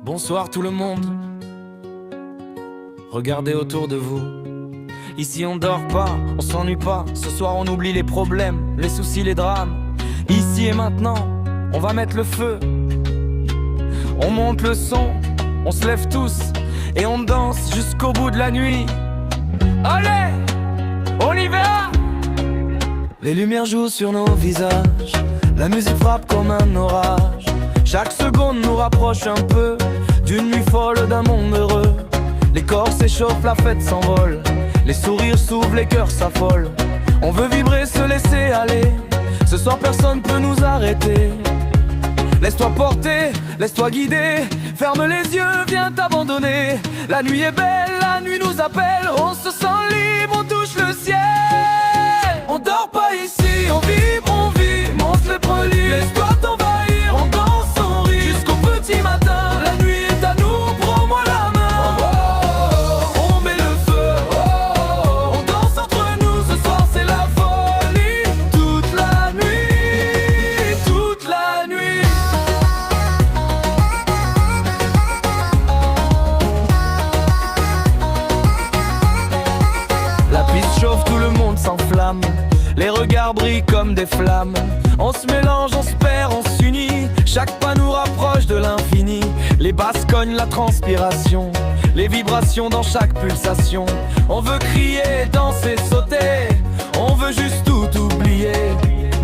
Bonsoir tout le monde. Regardez autour de vous. Ici on dort pas, on s'ennuie pas. Ce soir on oublie les problèmes, les soucis, les drames. Ici et maintenant, on va mettre le feu. On monte le son, on se lève tous et on danse jusqu'au bout de la nuit. Allez, on y va. Les lumières jouent sur nos visages, la musique frappe comme un orage. Chaque seconde nous rapproche un peu d'une nuit folle, d'un monde heureux. Les corps s'échauffent, la fête s'envole. Les sourires s'ouvrent, les cœurs s'affolent. On veut vibrer, se laisser aller. Ce soir personne peut nous arrêter. Laisse-toi porter, laisse-toi guider. Ferme les yeux, viens t'abandonner. La nuit est belle, la nuit nous appelle. On se sent libre, on touche le ciel. On dort pas ici, on vit, monte les prolus. Laisse-toi t'envahir, on danse, on rit jusqu'au petit matin. La nuit est à nous, prends-moi la main. On met le feu, on danse entre nous. Ce soir c'est la folie, toute la nuit, toute la nuit. La piste chauffe, tout le monde s'enflamme. Les regards brillent comme des flammes. On se mélange, on se perd, on s'unit. Chaque pas nous rapproche de l'infini. Les basses cognent, la transpiration, les vibrations dans chaque pulsation. On veut crier, danser, sauter. On veut juste tout oublier.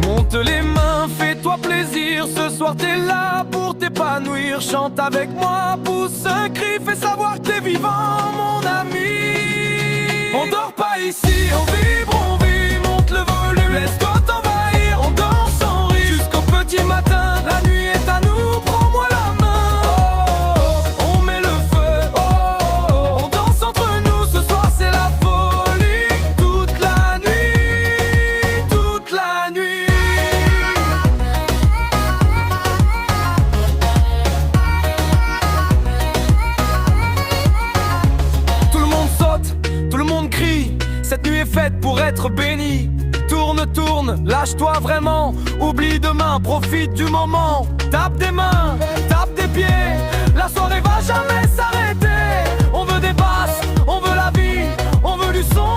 Monte les mains, fais-toi plaisir. Ce soir t'es là pour t'épanouir. Chante avec moi, pousse un cri. Fais savoir que t'es vivant, mon ami. On dort pas ici, on vit, monte le volume. Laisse-toi t'envahir, on danse, on rit jusqu'au petit matin. La nuit est à nous, prends-moi la main. On met le feu, on danse entre nous. Ce soir c'est la folie, toute la nuit, toute la nuit. Tout le monde saute, tout le monde crie. Cette nuit est faite pour être bénie. Tourne, tourne, lâche-toi vraiment. Oublie demain, profite du moment. Tape des mains, tape des pieds. La soirée va jamais s'arrêter. On veut des basses, on veut la vie. On veut du son.